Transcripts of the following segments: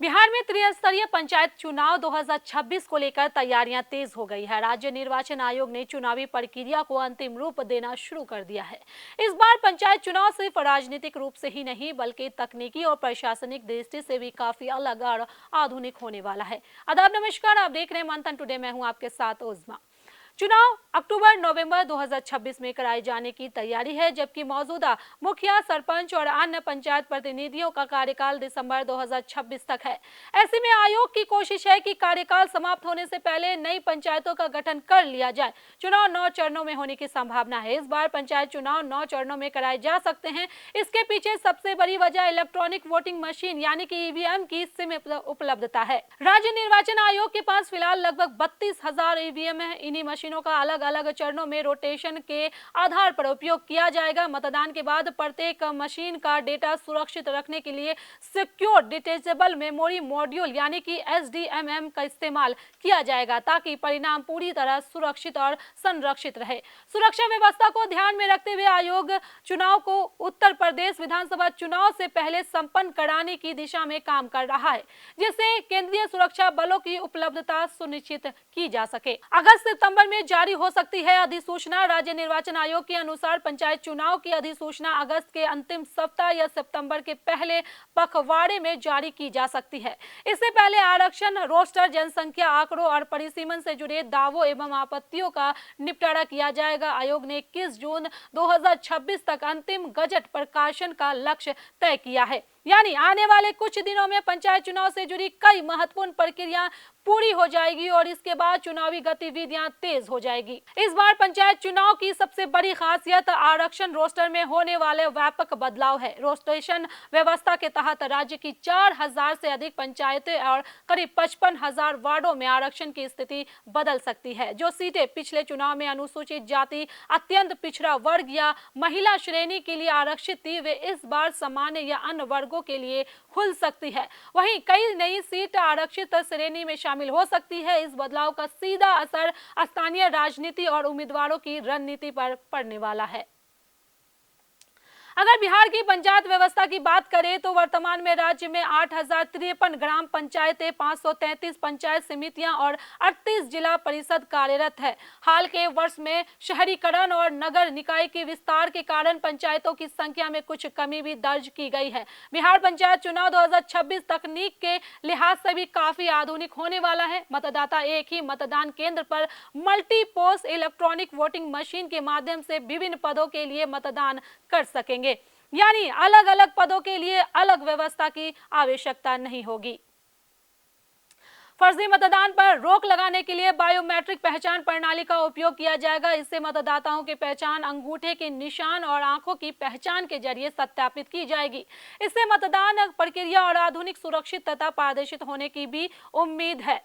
बिहार में त्रिस्तरीय पंचायत चुनाव 2026 को लेकर तैयारियां तेज हो गई है। राज्य निर्वाचन आयोग ने चुनावी प्रक्रिया को अंतिम रूप देना शुरू कर दिया है। इस बार पंचायत चुनाव सिर्फ राजनीतिक रूप से ही नहीं बल्कि तकनीकी और प्रशासनिक दृष्टि से भी काफी अलग और आधुनिक होने वाला है। आदाब, नमस्कार, आप देख रहे हैं मंथन टुडे। मैं हूं आपके साथ उज़मा। चुनाव अक्टूबर-नवंबर 2026 में कराए जाने की तैयारी है, जबकि मौजूदा मुखिया, सरपंच और अन्य पंचायत प्रतिनिधियों का कार्यकाल दिसंबर 2026 तक है। ऐसे में आयोग की कोशिश है कि कार्यकाल समाप्त होने से पहले नई पंचायतों का गठन कर लिया जाए। चुनाव 9 चरणों में होने की संभावना है। इस बार पंचायत चुनाव 9 चरणों में कराए जा सकते हैं। इसके पीछे सबसे बड़ी वजह इलेक्ट्रॉनिक वोटिंग मशीन यानी कि ईवीएम की सीमित उपलब्धता है। राज्य निर्वाचन आयोग के पास फिलहाल लगभग 32,000 ईवीएम है। इन्हीं मशीनों का अलग अलग चरणों में रोटेशन के आधार पर उपयोग किया जाएगा। मतदान के बाद प्रत्येक मशीन का डेटा सुरक्षित रखने के लिए सिक्योर डिटेचेबल मेमोरी मॉड्यूल यानी कि एसडीएमएम का इस्तेमाल किया जाएगा, ताकि परिणाम पूरी तरह सुरक्षित और संरक्षित रहे। सुरक्षा व्यवस्था को ध्यान में रखते हुए आयोग चुनाव को उत्तर प्रदेश विधानसभा चुनाव से पहले संपन्न कराने की दिशा में काम कर रहा है, जिससे केंद्रीय सुरक्षा बलों की उपलब्धता सुनिश्चित की जा सके। अगस्त-सितंबर में जारी हो सकती है अधिसूचना। राज्य निर्वाचन आयोग के अनुसार पंचायत चुनाव की अधिसूचना अगस्त के अंतिम सप्ताह या सितंबर के पहले पखवाड़े में जारी की जा सकती है। इससे पहले आरक्षण, रोस्टर, जनसंख्या आंकड़ों और परिसीमन से जुड़े दावों एवं आपत्तियों का निपटारा किया जाएगा। आयोग ने 21 जून 2026 तक अंतिम गजट प्रकाशन का लक्ष्य तय किया है, यानी आने वाले कुछ दिनों में पंचायत चुनाव से जुड़ी कई महत्वपूर्ण प्रक्रियाएं पूरी हो जाएगी और इसके बाद चुनावी गतिविधियां तेज हो जाएगी। इस बार पंचायत चुनाव की सबसे बड़ी खासियत आरक्षण रोस्टर में होने वाले व्यापक बदलाव है। रोस्टेशन व्यवस्था के तहत राज्य की 4,000 से अधिक पंचायतें और करीब 55,000 वार्डों में आरक्षण की स्थिति बदल सकती है। जो सीटें पिछले चुनाव में अनुसूचित जाति, अत्यंत पिछड़ा वर्ग या महिला श्रेणी के लिए आरक्षित थी, वे इस बार सामान्य या अन्य वर्गों के लिए खुल सकती है। वहीं कई नई सीट आरक्षित श्रेणी में शामिल हो सकती है। इस बदलाव का सीधा असर स्थानीय राजनीति और उम्मीदवारों की रणनीति पर पड़ने वाला है। अगर बिहार की पंचायत व्यवस्था की बात करें तो वर्तमान में राज्य में 8,053 ग्राम पंचायतें, 533 पंचायत समितियां और 38 जिला परिषद कार्यरत है। हाल के वर्ष में शहरीकरण और नगर निकाय के विस्तार के कारण पंचायतों की संख्या में कुछ कमी भी दर्ज की गई है। बिहार पंचायत चुनाव 2026 तकनीक के लिहाज से भी काफी आधुनिक होने वाला है। मतदाता एक ही मतदान केंद्र पर multi post electronic voting machine के माध्यम से विभिन्न पदों के लिए मतदान कर सकेंगे, यानी अलग अलग पदों के लिए अलग व्यवस्था की आवश्यकता नहीं होगी। फर्जी मतदान पर रोक लगाने के लिए बायोमेट्रिक पहचान प्रणाली का उपयोग किया जाएगा। इससे मतदाताओं की पहचान अंगूठे के निशान और आंखों की पहचान के जरिए सत्यापित की जाएगी। इससे मतदान प्रक्रिया और आधुनिक, सुरक्षित तथा पारदर्शी होने की भी उम्मीद है।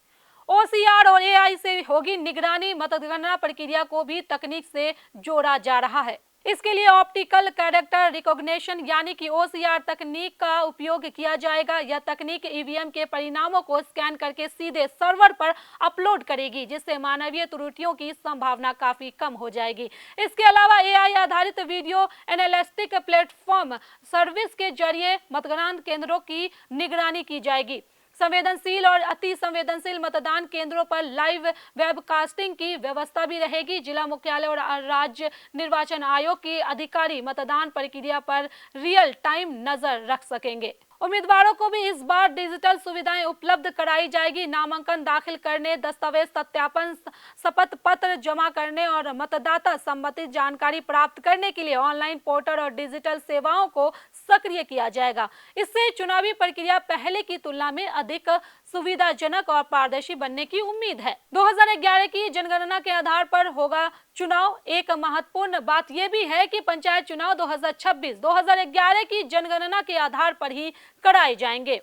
ओसीआर और एआई से होगी निगरानी। मतगणना प्रक्रिया को भी तकनीक से जोड़ा जा रहा है। इसके लिए ऑप्टिकल कैरेक्टर रिकॉग्निशन यानी कि ओसीआर तकनीक का उपयोग किया जाएगा। यह तकनीक ईवीएम के परिणामों को स्कैन करके सीधे सर्वर पर अपलोड करेगी, जिससे मानवीय त्रुटियों की संभावना काफी कम हो जाएगी। इसके अलावा एआई आधारित वीडियो एनालिटिक प्लेटफॉर्म सर्विस के जरिए मतदान केंद्रों की निगरानी की जाएगी। संवेदनशील और अति संवेदनशील मतदान केंद्रों पर लाइव वेबकास्टिंग की व्यवस्था भी रहेगी। जिला मुख्यालय और राज्य निर्वाचन आयोग के अधिकारी मतदान प्रक्रिया पर रियल टाइम नजर रख सकेंगे। उम्मीदवारों को भी इस बार डिजिटल सुविधाएं उपलब्ध कराई जाएगी। नामांकन दाखिल करने, दस्तावेज सत्यापन, शपथ पत्र जमा करने और मतदाता संबंधित जानकारी प्राप्त करने के लिए ऑनलाइन पोर्टल और डिजिटल सेवाओं को सक्रिय किया जाएगा। इससे चुनावी प्रक्रिया पहले की तुलना में अधिक सुविधाजनक और पारदर्शी बनने की उम्मीद है। 2011 की जनगणना के आधार पर होगा चुनाव। एक महत्वपूर्ण बात यह भी है कि पंचायत चुनाव 2026 2011 की जनगणना के आधार पर ही कराए जाएंगे।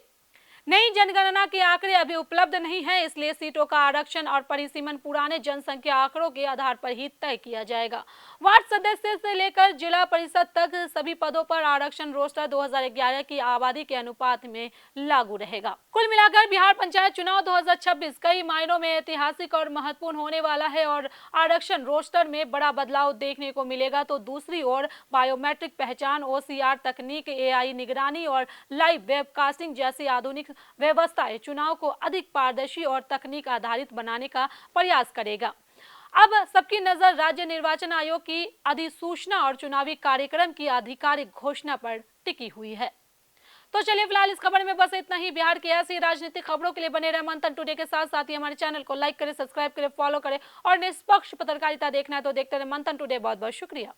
नई जनगणना के आंकड़े अभी उपलब्ध नहीं है, इसलिए सीटों का आरक्षण और परिसीमन पुराने जनसंख्या आंकड़ों के आधार पर ही तय किया जाएगा। वार्ड सदस्य से लेकर जिला परिषद तक सभी पदों पर आरक्षण रोस्टर 2011 की आबादी के अनुपात में लागू रहेगा। कुल मिलाकर बिहार पंचायत चुनाव 2026 कई मायनों में ऐतिहासिक और महत्वपूर्ण होने वाला है और आरक्षण रोस्टर में बड़ा बदलाव देखने को मिलेगा। तो दूसरी ओर बायोमेट्रिक पहचान, ओसीआर तकनीक, एआई निगरानी और लाइव वेबकास्टिंग जैसी आधुनिक व्यवस्था चुनाव को अधिक पारदर्शी और तकनीक आधारित बनाने का प्रयास करेगा। अब सबकी नजर राज्य निर्वाचन आयोग की अधिसूचना और चुनावी कार्यक्रम की आधिकारिक घोषणा पर टिकी हुई है। तो चलिए फिलहाल इस खबर में बस इतना ही। बिहार की ऐसी राजनीतिक खबरों के लिए बने रहे मंथन टुडे के साथ। साथ ही हमारे चैनल को लाइक करें, सब्सक्राइब करें, फॉलो करें और निष्पक्ष पत्रकारिता देखना है तो देखते रहे मंथन टुडे। बहुत बहुत शुक्रिया।